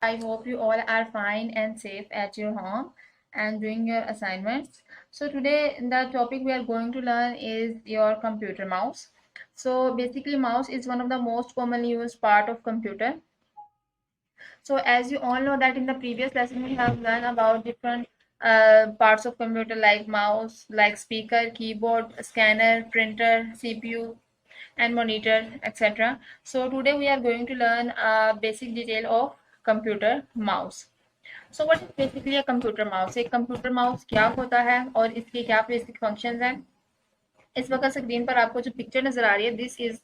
I hope you all are fine and safe at your home and doing your assignments. So today the topic we are going to learn is your computer mouse. So basically mouse is one of the most commonly used part of computer. So as you all know that in the previous lesson we have learned about different parts of computer like mouse, like speaker, keyboard, scanner, printer, CPU and monitor, etc. So today we are going to learn a basic detail of computer mouse. So what is basically a computer mouse. एक computer mouse क्या होता है और इसके क्या basic functions हैं। इस वक्त स्क्रीन पर आपको जो पिक्चर नजर आ रही है this is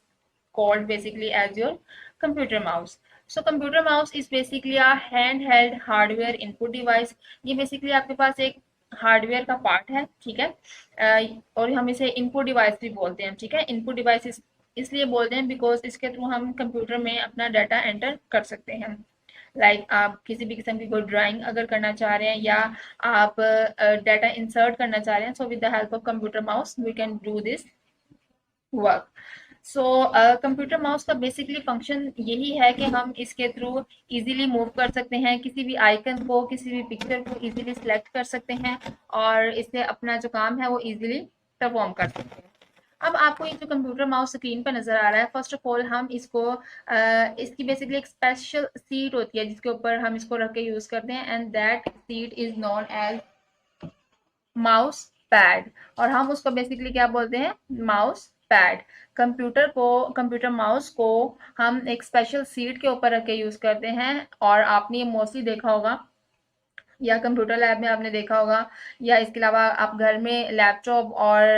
called basically as your computer mouse. So computer mouse is basically a hand held hardware input device. ये बेसिकली आपके पास एक हार्डवेयर का पार्ट है, ठीक है। और हम इसे इनपुट डिवाइस भी बोलते हैं, ठीक है। इनपुट डिवाइस इसलिए बोलते हैं बिकॉज इसके थ्रू हम कंप्यूटर में अपना डाटा एंटर कर सकते हैं। आप किसी भी किस्म की कोई ड्राइंग अगर करना चाह रहे हैं या आप डाटा इंसर्ट करना चाह रहे हैं, so with the help of computer mouse we can do this work. So computer mouse का बेसिकली फंक्शन यही है कि हम इसके थ्रू इजीली मूव कर सकते हैं, किसी भी आइकन को, किसी भी पिक्चर को इजीली सिलेक्ट कर सकते हैं और इससे अपना जो काम है वो इजीली परफॉर्म कर सकते हैं। अब आपको ये जो कंप्यूटर माउस स्क्रीन पर नजर आ रहा है, फर्स्ट ऑफ ऑल हम इसको इसकी बेसिकली एक स्पेशल सीट होती है जिसके ऊपर हम इसको रख के यूज करते हैं and that seat is known as mouse pad. और हम उसको बेसिकली क्या बोलते हैं, माउस पैड। कंप्यूटर माउस को हम एक स्पेशल सीट के ऊपर रख के यूज करते हैं और आपने ये मोस्टली देखा होगा या कंप्यूटर लैब में आपने देखा होगा या इसके अलावा आप घर में लैपटॉप और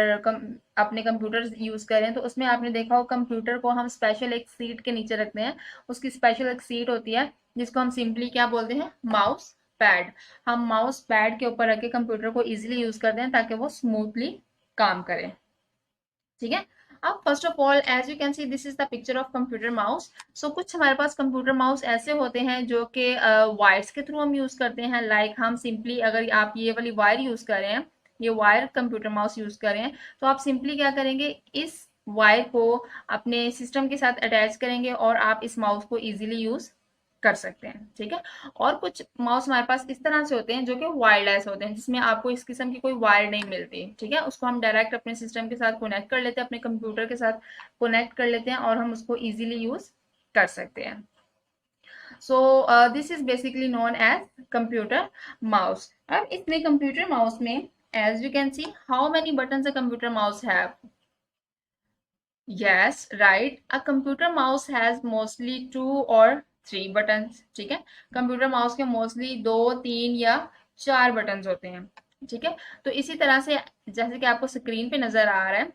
अपने कंप्यूटर यूज करें तो उसमें आपने देखा हो कंप्यूटर को हम स्पेशल एक सीट के नीचे रखते हैं। उसकी स्पेशल एक सीट होती है जिसको हम सिंपली क्या बोलते हैं, माउस पैड। हम माउस पैड के ऊपर रख के कंप्यूटर को इजिली यूज करते हैं ताकि वो स्मूथली काम करे, ठीक है। अब first of all as you can see this is the picture of computer mouse. So कुछ हमारे पास कंप्यूटर माउस ऐसे होते हैं जो कि वायर्स के थ्रू हम यूज करते हैं। हम सिंपली अगर आप ये वाली वायर यूज कर रहे हैं, ये वायर कंप्यूटर माउस यूज कर रहे हैं, तो आप सिंपली क्या करेंगे, इस वायर को अपने सिस्टम के साथ अटैच करेंगे और आप इस माउस को इजीली यूज कर सकते हैं, ठीक है। और कुछ माउस हमारे पास इस तरह से होते हैं जो कि वायरलेस होते हैं, जिसमें आपको इस किस्म की कोई वायर नहीं मिलती, ठीक है। उसको हम डायरेक्ट अपने सिस्टम के साथ कनेक्ट कर लेते हैं, अपने कंप्यूटर के साथ कनेक्ट कर लेते हैं और हम उसको इजीली यूज कर सकते हैं। So this is basically known as computer mouse. अब इसमें कंप्यूटर माउस में as you can see how many button a computer mouse have. Yes, right. A computer mouse has mostly two or three buttons. ठीक है, computer mouse के mostly दो, तीन या चार बटन्स होते हैं, ठीक है। तो इसी तरह से जैसे कि आपको स्क्रीन पे नजर आ रहा है,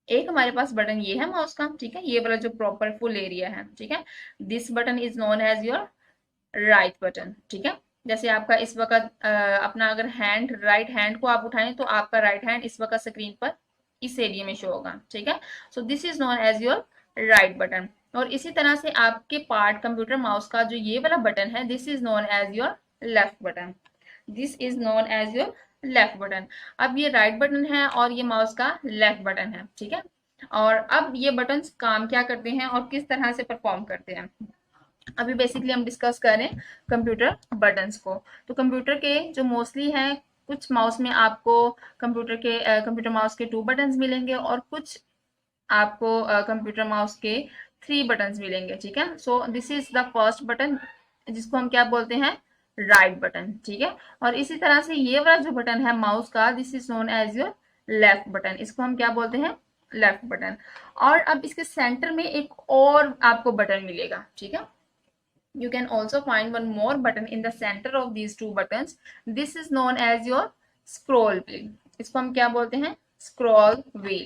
एक हमारे पास बटन ये है माउस का, ठीक है, ये वाला जो प्रॉपर फुल एरिया है, ठीक है। This button is known as your right button, ठीक है। जैसे आपका इस वक्त अपना अगर राइट हैंड को आप उठाएं तो आपका राइट हैंड इस वक्त स्क्रीन पर इस एरिया में शो होगा, ठीक है। So this is known as your right button. और इसी तरह से आपके पार्ट कंप्यूटर माउस का जो ये वाला बटन है this is known as your left button. This is known as your left button. अब ये राइट बटन है और ये माउस का लेफ्ट बटन है, ठीक है। और अब ये बटन्स काम क्या करते हैं और किस तरह से परफॉर्म करते हैं, अभी बेसिकली हम डिस्कस करें कंप्यूटर बटन्स को। तो कंप्यूटर के जो मोस्टली हैं, कुछ माउस में आपको कंप्यूटर माउस के टू बटन्स मिलेंगे और कुछ आपको कंप्यूटर माउस के थ्री बटन्स मिलेंगे, ठीक है। So this is the first button जिसको हम क्या बोलते हैं, राइट बटन, ठीक है। और इसी तरह से ये वाला जो बटन है माउस का this is known as your left button, इसको हम क्या बोलते हैं, लेफ्ट बटन। और अब इसके सेंटर में एक और आपको बटन मिलेगा, ठीक है। You can also find one more button in the center of these two buttons. This is known as your scroll wheel. इसको हम क्या बोलते हैं, scroll wheel.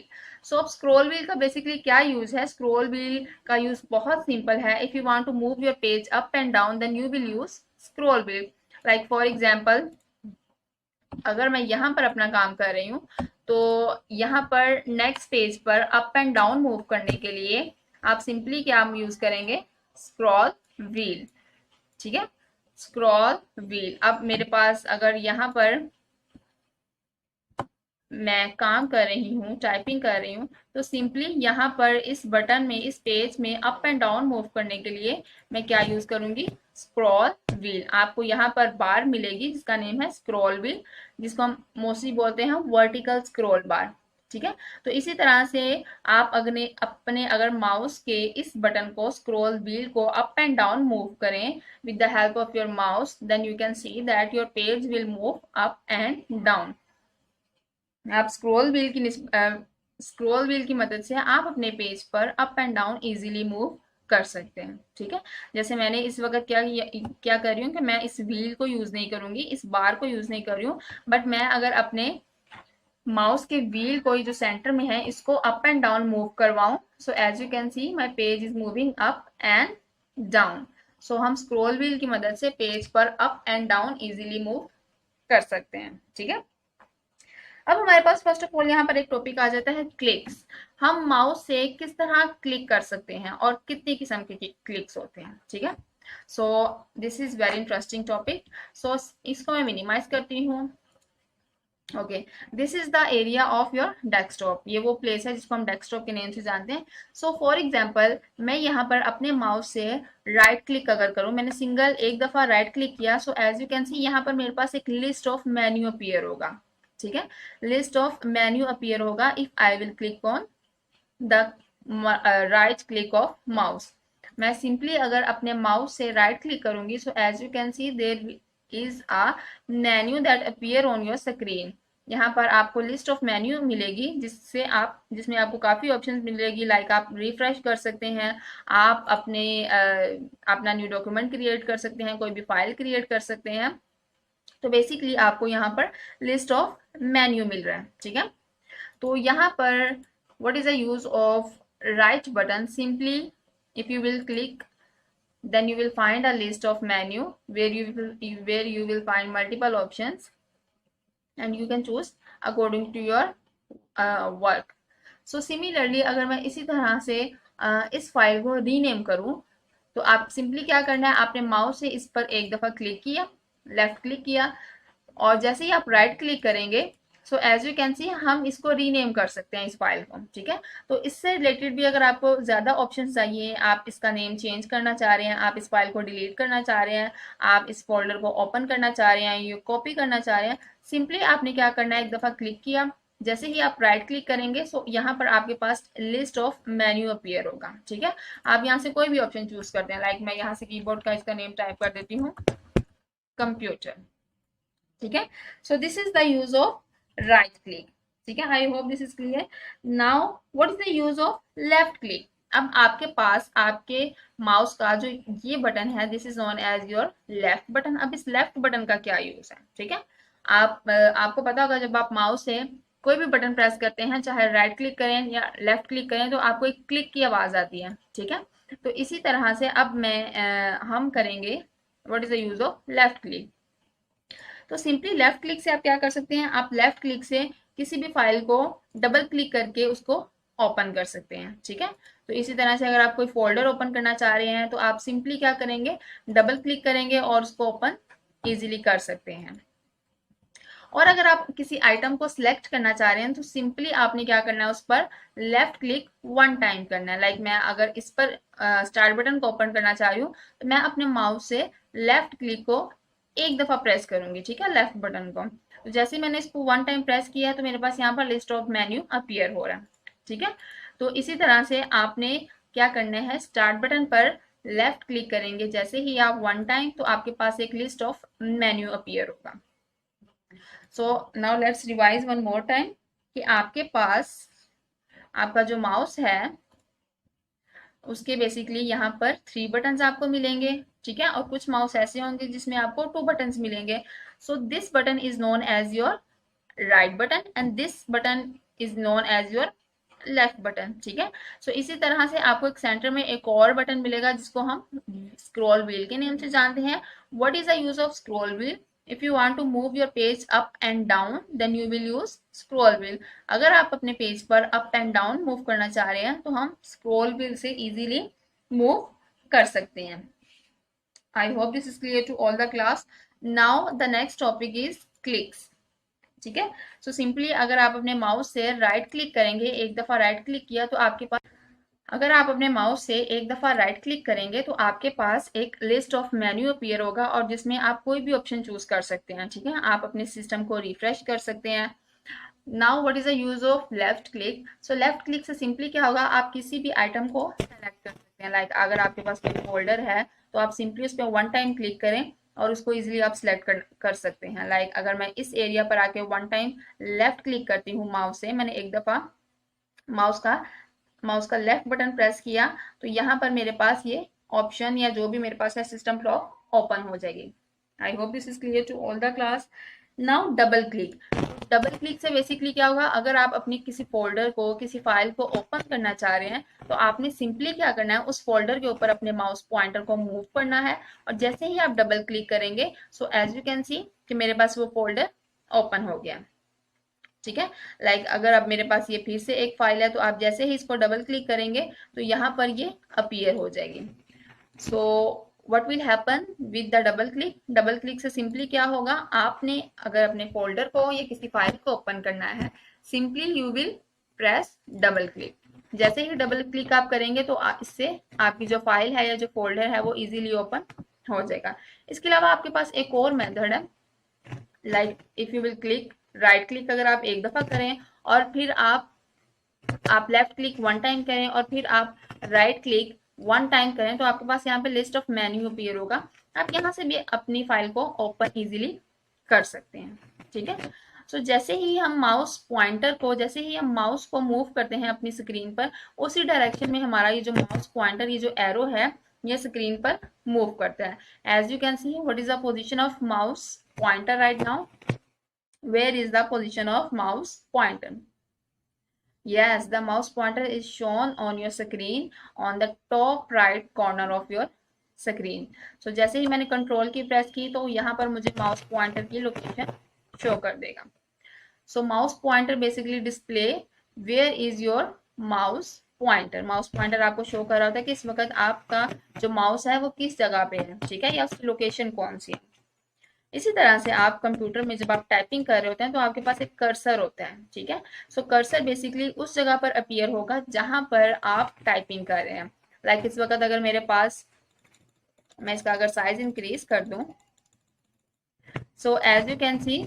So अब scroll wheel का basically क्या use है, scroll wheel का use बहुत simple है। If you want to move your page up and down then you will use scroll wheel. Like for example, अगर मैं यहाँ पर अपना काम कर रही हूँ तो यहाँ पर नेक्स्ट पेज पर अप एंड डाउन मूव करने के लिए आप सिंपली क्या यूज करेंगे, स्क्रॉल व्हील, ठीक है, स्क्रॉल व्हील। अब मेरे पास अगर यहाँ पर मैं काम कर रही हूँ, टाइपिंग कर रही हूँ, तो सिंपली यहाँ पर इस बटन में, इस पेज में अप एंड डाउन मूव करने के लिए मैं क्या यूज करूंगी, स्क्रॉल व्हील। आपको यहाँ पर बार मिलेगी जिसका नेम है स्क्रॉल व्हील, जिसको हम मोस्टली बोलते हैं वर्टिकल स्क्रॉल बार। ठीक है, तो इसी तरह से आप अपने अगर माउस के इस बटन को, स्क्रॉल व्हील को अप एंड डाउन मूव करें with the help of your mouse, then you can see that your page will move up and down। आप स्क्रॉल व्हील की मदद से आप अपने पेज पर up and down easily move कर सकते हैं। ठीक है, जैसे मैंने इस वक्त क्या कर रही हूँ कि मैं इस व्हील को यूज नहीं करूंगी, इस बार को यूज नहीं कर रही हूँ, बट मैं अगर अपने माउस के व्हील को जो सेंटर में है इसको अप एंड डाउन मूव करवाऊं, so as you can see my page is moving up and down. So हम स्क्रॉल व्हील की मदद से पेज पर up and down easily move कर सकते हैं। ठीक है, अब हमारे पास फर्स्ट ऑफ ऑल यहाँ पर एक टॉपिक आ जाता है क्लिक्स। हम माउस से किस तरह क्लिक कर सकते हैं और कितनी किस्म के क्लिक्स होते हैं। ठीक है, so this is very interesting topic. So इसको मैं मिनिमाइज करती हूँ। Okay, this is the area of your desktop. ये वो प्लेस है जिसको हम डेस्कटॉप के नेम से जानते हैं। सो फॉर एग्जांपल मैं यहाँ पर अपने माउस से राइट क्लिक अगर करूँ, मैंने सिंगल एक दफा राइट क्लिक किया, so as you can see यहाँ पर मेरे पास एक लिस्ट ऑफ मेन्यू अपीयर होगा। ठीक है, लिस्ट ऑफ मेन्यू अपीयर होगा if I will click on the right click of mouse. मैं सिंपली अगर अपने माउस से राइट क्लिक करूंगी, so as you can see there is a menu that appear on your screen. यहाँ पर आपको list of menu मिलेगी जिसमें आपको काफ़ी ऑप्शंस मिलेगी, लाइक आप रिफ्रेश कर सकते हैं, आप अपना न्यू डॉक्यूमेंट क्रिएट कर सकते हैं, कोई भी फाइल क्रिएट कर सकते हैं। तो बेसिकली आपको यहाँ पर लिस्ट ऑफ मेन्यू मिल रहा है। ठीक है, तो यहाँ पर what is the use of right button, simply if you will click, then you will find a list of menu where you will find multiple options and you can choose according to your work। so similarly अगर मैं इसी तरह से इस file को rename करूं, तो आप सिंपली क्या करना है, आपने माउस से इस पर एक दफा क्लिक किया, लेफ्ट क्लिक किया, और जैसे ही आप राइट क्लिक करेंगे, so as you can see हम इसको रीनेम कर सकते हैं इस फाइल को। ठीक है, तो इससे रिलेटेड भी अगर आपको ज़्यादा ऑप्शन चाहिए, आप इसका नेम चेंज करना चाह रहे हैं, आप इस फाइल को डिलीट करना चाह रहे हैं, आप इस फोल्डर को ओपन करना चाह रहे हैं, ये कॉपी करना चाह रहे हैं, सिंपली आपने क्या करना है, एक दफ़ा क्लिक किया, जैसे ही आप राइट क्लिक करेंगे, सो यहाँ पर आपके पास लिस्ट ऑफ मेन्यू अपीयर होगा। ठीक है, आप यहाँ से कोई भी ऑप्शन चूज करते हैं, लाइक मैं यहाँ से कीबोर्ड का इसका नेम टाइप कर देती हूँ, कंप्यूटर। ठीक है, so this is the use of right click. ठीक है, आई hope this is clear. Now what is the use of left click. अब आपके पास आपके माउस का जो ये बटन है, this is known as your left button. अब इस लेफ्ट बटन का क्या यूज है। ठीक है, आपको पता होगा जब आप माउस से कोई भी बटन प्रेस करते हैं, चाहे राइट क्लिक करें या लेफ्ट क्लिक करें, तो आपको एक क्लिक की आवाज आती है। ठीक है, तो इसी तरह से अब हम करेंगे what is the use of left click. तो सिंपली लेफ्ट क्लिक से आप क्या कर सकते हैं, आप लेफ्ट क्लिक से किसी भी फाइल को डबल क्लिक करके उसको ओपन कर सकते हैं। ठीक है, तो इसी तरह से अगर आप कोई फोल्डर ओपन करना चाह रहे हैं, तो आप सिंपली क्या करेंगे, डबल क्लिक करेंगे और उसको ओपन इजीली कर सकते हैं। और अगर आप किसी आइटम को सिलेक्ट करना चाह रहे हैं, तो सिंपली आपने क्या करना है, उस पर लेफ्ट क्लिक वन टाइम करना है। लाइक मैं अगर इस पर स्टार्ट बटन को ओपन करना चाह रही हूँ, तो मैं अपने माउस से लेफ्ट क्लिक को एक दफा प्रेस करूंगी। ठीक है, लेफ्ट बटन को, तो जैसे ही मैंने इसको वन टाइम प्रेस किया है, तो मेरे पास यहाँ पर लिस्ट ऑफ मेन्यू अपीयर हो रहा है। ठीक है, तो इसी तरह से आपने क्या करना है, स्टार्ट बटन पर लेफ्ट क्लिक करेंगे, जैसे ही आप वन टाइम, तो आपके पास एक लिस्ट ऑफ मेन्यू अपीयर होगा। So now let's revise one more time कि आपके पास आपका जो माउस है उसके बेसिकली यहाँ पर 3 बटन्स आपको मिलेंगे। ठीक है, और कुछ माउस ऐसे होंगे जिसमें आपको 2 बटन्स मिलेंगे। So this button is known as your right button and this button is known as your left button. ठीक है, सो इसी तरह से आपको एक सेंटर में एक और बटन मिलेगा जिसको हम स्क्रॉल व्हील के नाम से जानते हैं। What is the use of scroll wheel, if you want to move your page up and down, then you will use scroll wheel। अगर आप अपने पेज पर अप एंड डाउन मूव करना चाह रहे हैं, तो हम स्क्रॉल व्हील से इजीली मूव कर सकते हैं। I hope this is clear to all the class। Now the next topic is clicks। ठीक है। सो सिंपली अगर आप अपने माउस से राइट क्लिक करेंगे, एक दफा राइट क्लिक किया तो आपके पास, अगर आप अपने माउस से एक दफा राइट क्लिक करेंगे तो आपके पास एक लिस्ट ऑफ मेन्यू अपीयर होगा और जिसमें आप कोई भी ऑप्शन चूज कर सकते हैं। ठीक है, आप अपने सिस्टम को रिफ्रेश कर सकते हैं। Now what is the use of left click? So left click से सिंपली क्या होगा, आप किसी भी आइटम को सेलेक्ट कर सकते हैं। लाइक अगर आपके पास कोई फोल्डर है तो आप सिंपली उस पर वन टाइम क्लिक करें और उसको इजीली आप सिलेक्ट कर सकते हैं। लाइक अगर मैं इस एरिया पर आके वन टाइम लेफ्ट क्लिक करती हूँ माउस से, मैंने एक दफा माउस का माउस का लेफ्ट बटन प्रेस किया तो यहाँ पर मेरे पास ये ऑप्शन या जो भी मेरे पास है सिस्टम क्लॉक ओपन हो जाएगी। I hope this is clear to all the class. Now double click. Double click से बेसिकली क्या होगा, अगर आप अपनी किसी फोल्डर को, किसी फाइल को ओपन करना चाह रहे हैं तो आपने सिंपली क्या करना है, उस फोल्डर के ऊपर अपने माउस पॉइंटर को मूव करना है और जैसे ही आप डबल क्लिक करेंगे so as you can see कि मेरे पास वो फोल्डर ओपन हो गया। ठीक है, लाइक अगर अब मेरे पास ये फिर से एक फाइल है तो आप जैसे ही इसको डबल क्लिक करेंगे तो यहाँ पर ये अपीयर हो जाएगी। सो what will happen with the double click? Double click से सिंपली क्या होगा, आपने अगर अपने फोल्डर को या किसी फाइल को ओपन करना है, simply you will press double click. जैसे ही डबल क्लिक आप करेंगे तो इससे आपकी जो फाइल है या जो फोल्डर है वो इजीली ओपन हो जाएगा। इसके अलावा आपके पास एक और मेथड है, like if you will click right click, अगर आप एक दफा करें और फिर आप लेफ्ट क्लिक वन टाइम करें और फिर आप राइट क्लिक वन टाइम करें तो आपके पास यहाँ पे लिस्ट ऑफ मेन्यू अपीयर होगा। आप यहाँ से भी अपनी फाइल को ओपन इजीली कर सकते हैं। ठीक है, सो जैसे ही हम माउस पॉइंटर को, जैसे ही हम माउस को मूव करते हैं अपनी स्क्रीन पर, उसी डायरेक्शन में हमारा ये जो माउस पॉइंटर, ये जो एरो है, ये स्क्रीन पर मूव करता है। As you can see what is the position of mouse pointer right now? Where is the position of mouse pointer? Yes, the mouse pointer is shown on your screen on the top right corner of your screen. So जैसे ही मैंने control की press की तो यहाँ पर मुझे mouse pointer की location show कर देगा। So mouse pointer basically display where is your mouse pointer. Mouse pointer आपको शो कर रहा होता है कि इस वक्त आपका जो माउस है वो किस जगह पे है। ठीक है, या उसकी लोकेशन कौन सी है। इसी तरह से आप कंप्यूटर में जब आप टाइपिंग कर रहे होते हैं तो आपके पास एक कर्सर होता है। ठीक है, सो कर्सर बेसिकली उस जगह पर अपीयर होगा जहां पर आप टाइपिंग कर रहे हैं। लाइक इस वक्त अगर मेरे पास, मैं इसका अगर साइज इंक्रीज कर दूं, so as you can see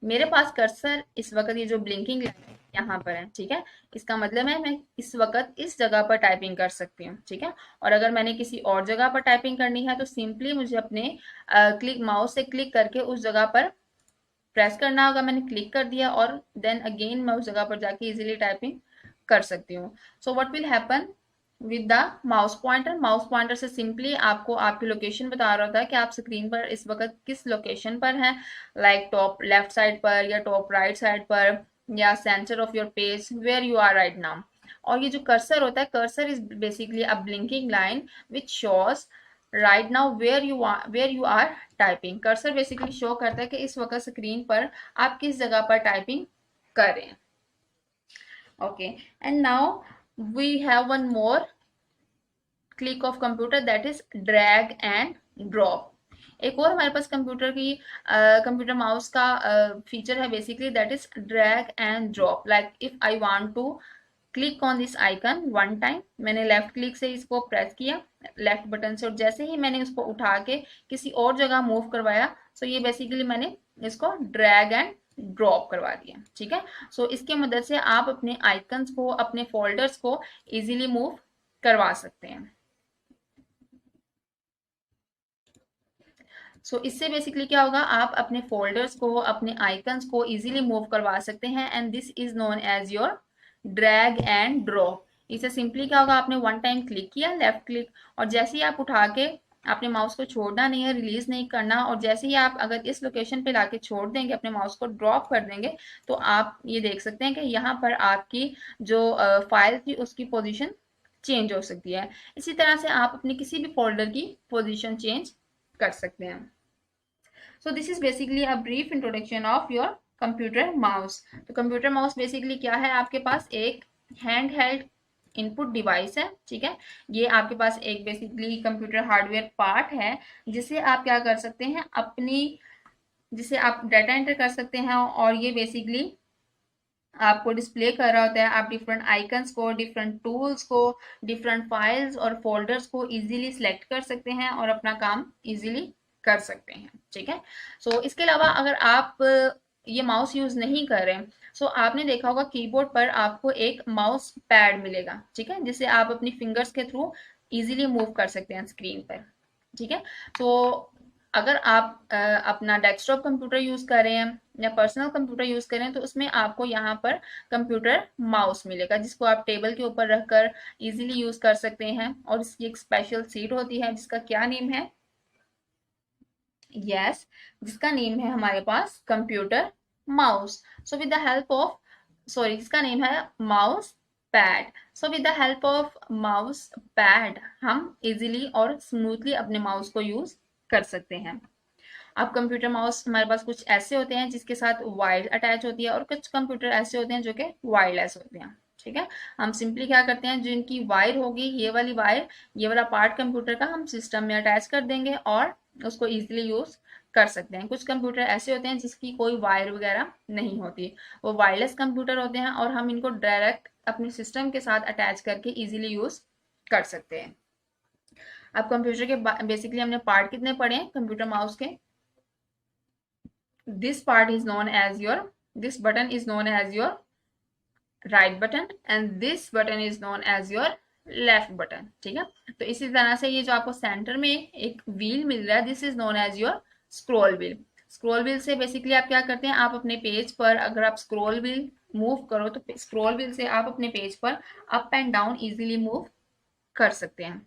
मेरे पास कर्सर इस वक्त ये जो ब्लिंकिंग लाइन यहाँ पर है। ठीक है, इसका मतलब है मैं इस वक्त इस जगह पर टाइपिंग कर सकती हूँ। ठीक है, और अगर मैंने किसी और जगह पर टाइपिंग करनी है तो सिंपली मुझे अपने क्लिक माउस से क्लिक करके उस जगह पर प्रेस करना होगा। मैंने क्लिक कर दिया और देन अगेन मैं उस जगह पर जाके इजीली टाइपिंग कर सकती हूँ। सो what will happen with the mouse pointer? Mouse pointer से सिंपली आपको आपकी लोकेशन बता रहा होता है कि आप स्क्रीन पर इस वक्त किस लोकेशन पर हैं, लाइक टॉप लेफ्ट साइड पर या टॉप राइट साइड पर या center of your page, where you are right now. और ये जो कर्सर होता है, cursor is basically a blinking line which shows right now where you are typing. Cursor basically show करता है कि इस वक्त स्क्रीन पर आप किस जगह पर टाइपिंग कर रहे हैं। Okay, and now we have one more click of computer, that is drag and drop. एक और हमारे पास कंप्यूटर माउस का फीचर है basically, that is drag and drop. Like if I want to click on this icon one time, मैंने left click से इसको press किया लेफ्ट बटन से और जैसे ही मैंने इसको उठा के किसी और जगह मूव करवाया, सो ये बेसिकली मैंने इसको ड्रैग एंड ड्रॉप करवा दिया। ठीक है, सो इसके मदद से आप अपने आइकन्स को, अपने फोल्डर्स को इजीली मूव करवा सकते हैं। इससे बेसिकली क्या होगा, आप अपने फोल्डर्स को, अपने आइकन्स को इजीली मूव करवा सकते हैं and this is known as your drag and drop. इसे सिंपली क्या होगा, आपने वन टाइम क्लिक किया लेफ्ट क्लिक और जैसे ही आप उठा के, आपने माउस को छोड़ना नहीं है, रिलीज नहीं करना, और जैसे ही आप अगर इस लोकेशन पे लाके छोड़ देंगे, अपने माउस को ड्रॉप कर देंगे, तो आप ये देख सकते हैं कि यहाँ पर आपकी जो फाइल थी उसकी पोजीशन चेंज हो सकती है। इसी तरह से आप अपने किसी भी फोल्डर की पोजीशन चेंज कर सकते हैं। So this is basically a brief introduction of your computer mouse. तो कंप्यूटर माउस बेसिकली क्या है, आपके पास एक हैंड हेल्ड इनपुट डिवाइस है, ठीक है। ये आपके पास एक बेसिकली कंप्यूटर हार्डवेयर पार्ट है, जिसे आप क्या कर सकते हैं, जिसे आप डाटा एंटर कर सकते हैं, और ये बेसिकली आपको डिस्प्ले कर रहा होता है। आप डिफरेंट आइकन्स को, डिफरेंट टूल्स को, डिफरेंट फाइल्स और फोल्डर्स को इजीली सिलेक्ट कर सकते हैं और अपना काम इजीली कर सकते हैं, ठीक है। सो इसके अलावा अगर आप ये माउस यूज नहीं कर रहे हैं, सो आपने देखा होगा कीबोर्ड पर आपको एक माउस पैड मिलेगा, ठीक है, जिसे आप अपनी फिंगर्स के थ्रू इजीली मूव कर सकते हैं स्क्रीन पर, ठीक है। तो अगर आप अपना डेस्कटॉप कंप्यूटर यूज कर रहे हैं या पर्सनल कंप्यूटर यूज कर रहे हैं, तो उसमें आपको यहाँ पर कंप्यूटर माउस मिलेगा, जिसको आप टेबल के ऊपर रखकर इजीली यूज कर सकते हैं। और इसकी एक स्पेशल सीट होती है जिसका क्या नेम है, यस, जिसका नेम है हमारे पास computer mouse. So with the help of, sorry, जिसका नेम है mouse pad. So with the help of mouse pad हम इजीली और स्मूथली अपने माउस को यूज कर सकते हैं। अब कंप्यूटर माउस हमारे पास कुछ ऐसे होते हैं जिसके साथ वायर अटैच होती है, और कुछ कंप्यूटर ऐसे होते हैं जो कि वायरलेस होते हैं, ठीक है। हम सिंपली क्या करते हैं, जिनकी वायर होगी, ये वाली वायर, ये वाला पार्ट कंप्यूटर का हम सिस्टम में अटैच कर देंगे और उसको इजीली यूज कर सकते हैं। कुछ कंप्यूटर ऐसे होते हैं जिसकी कोई वायर वगैरह नहीं होती, वो वायरलेस कंप्यूटर होते हैं, और हम इनको डायरेक्ट अपने सिस्टम के साथ अटैच करके इजीली यूज कर सकते हैं। अब कंप्यूटर के बेसिकली हमने पार्ट कितने पढ़े हैं कंप्यूटर माउस के, this part is known as your, this button is known as your right button and this button is known as your left button, ठीक है। तो इसी तरह से ये जो आपको सेंटर में एक व्हील मिल रहा है, this is known as your scroll wheel. Scroll wheel से बेसिकली आप क्या करते हैं, आप अपने पेज पर अगर आप स्क्रॉल व्हील मूव करो, तो स्क्रॉल व्हील से आप अपने पेज पर up and down easily move कर सकते हैं,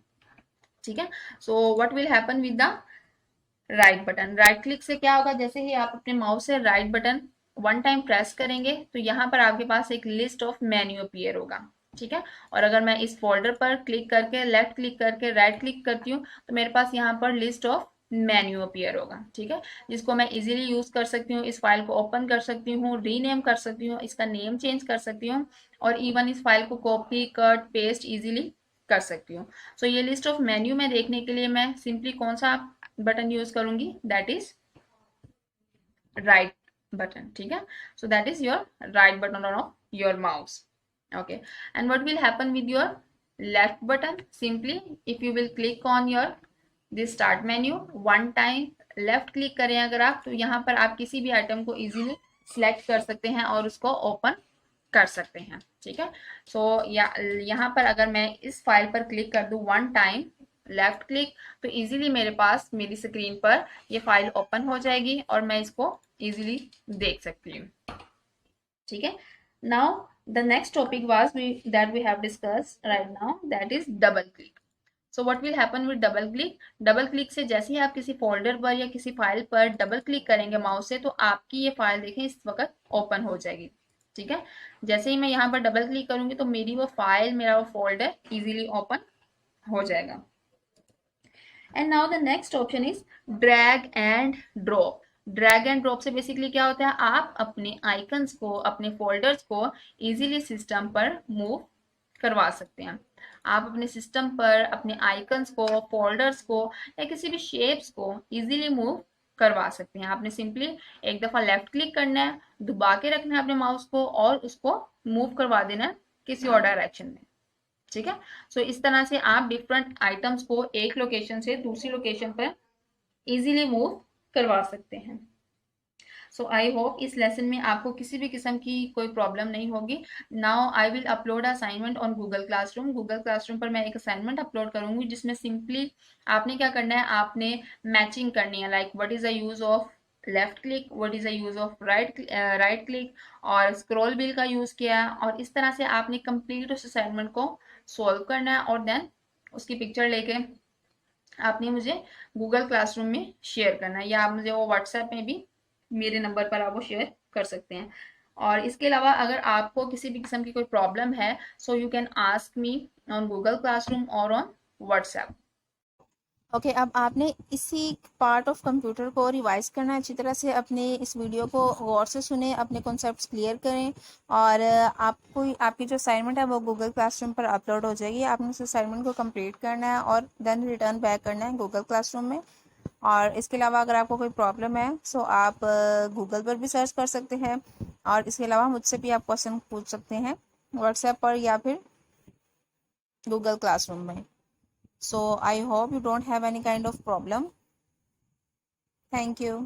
ठीक है। सो what will happen with the right button, right click से क्या होगा, जैसे ही आप अपने माउस से right button one time press करेंगे, तो यहाँ पर आपके पास एक लिस्ट ऑफ मेन्यू अपीयर होगा, ठीक है। और अगर मैं इस फोल्डर पर क्लिक करके, लेफ्ट क्लिक करके राइट क्लिक करती हूँ, तो मेरे पास यहाँ पर लिस्ट ऑफ मेन्यू अपीयर होगा, ठीक है, जिसको मैं इजीली यूज कर सकती हूँ। इस फाइल को ओपन कर सकती हूँ, रीनेम कर सकती हूँ, इसका नेम चेंज कर सकती हूँ, और इवन इस फाइल को कॉपी कट पेस्ट इजीली कर सकती हूँ। सो ये लिस्ट ऑफ मेन्यू में देखने के लिए मैं सिंपली कौन सा बटन यूज करूंगी, दैट इज राइट बटन, ठीक है। So that is your right button of your mouse, okay. And what will happen with your left button, simply if you will click on your this start menu one time, left click करें अगर आप, तो यहाँ पर आप किसी भी item को इजीली सिलेक्ट कर सकते हैं और उसको ओपन कर सकते हैं, ठीक है। सो यहाँ पर अगर मैं इस फाइल पर क्लिक कर दूं वन टाइम लेफ्ट क्लिक, तो इजीली मेरे पास मेरी स्क्रीन पर ये फाइल ओपन हो जाएगी और मैं इसको इजीली देख सकती हूँ, ठीक है। Now the next topic was that we have discussed right now, that is double click. So what will happen with double click, double click से जैसे ही आप किसी फोल्डर पर या किसी फाइल पर डबल क्लिक करेंगे माउस से, तो आपकी ये फाइल देखें इस वक्त ओपन हो जाएगी, ठीक है। जैसे ही मैं यहाँ पर डबल क्लिक करूंगी, तो मेरी वो फाइल, मेरा वो फोल्डर इजीली ओपन हो जाएगा। And now the next option is drag and drop. Drag and drop से बेसिकली क्या होता है, आप अपने आइकन्स को, अपने फोल्डर्स को इजीली सिस्टम पर मूव करवा सकते हैं। आप अपने सिस्टम पर अपने आइकन्स को, फोल्डर्स को या किसी भी शेप्स को इजीली मूव करवा सकते हैं। आपने सिंपली एक दफा लेफ्ट क्लिक करना है, दबा के रखना है अपने माउस को और उसको मूव करवा देना है किसी और डायरेक्शन में, ठीक है। सो इस तरह से आप डिफरेंट आइटम्स को एक लोकेशन से दूसरी लोकेशन पर इजीली मूव करवा सकते हैं। सो आई होप इस लेसन में आपको किसी भी किस्म की कोई प्रॉब्लम नहीं होगी। Now I will upload assignment on Google classroom. Google classroom पर मैं एक असाइनमेंट अपलोड करूंगी, जिसमें सिंपली आपने क्या करना है, आपने मैचिंग करनी है, like what is the use of left click, what is the use of right click, और स्क्रॉल व्हील का यूज किया, और इस तरह से आपने कंप्लीट उस असाइनमेंट को सॉल्व करना है, और देन उसकी पिक्चर लेके आपने मुझे गूगल क्लासरूम में शेयर करना है, या आप मुझे वो व्हाट्सएप में भी मेरे नंबर पर आप वो शेयर कर सकते हैं। और इसके अलावा अगर आपको किसी भी किस्म की कोई प्रॉब्लम है, so you can ask me on Google classroom और ऑन व्हाट्सएप। ओके, अब आपने इसी पार्ट ऑफ कंप्यूटर को रिवाइज करना है अच्छी तरह से। अपने इस वीडियो को गौर से सुने, अपने कॉन्सेप्ट्स क्लियर करें, और आपको आपकी जो असाइनमेंट है वो गूगल क्लासरूम पर अपलोड हो जाएगी। आपने उस असाइनमेंट को कंप्लीट करना है और देन रिटर्न बैक करना है गूगल क्लासरूम में। और इसके अलावा अगर आपको कोई प्रॉब्लम है सो आप गूगल पर भी सर्च कर सकते हैं, और इसके अलावा मुझसे भी आप क्वेश्चन पूछ सकते हैं व्हाट्सएप पर या फिर गूगल क्लासरूम में। So I hope you don't have any kind of problem. Thank you.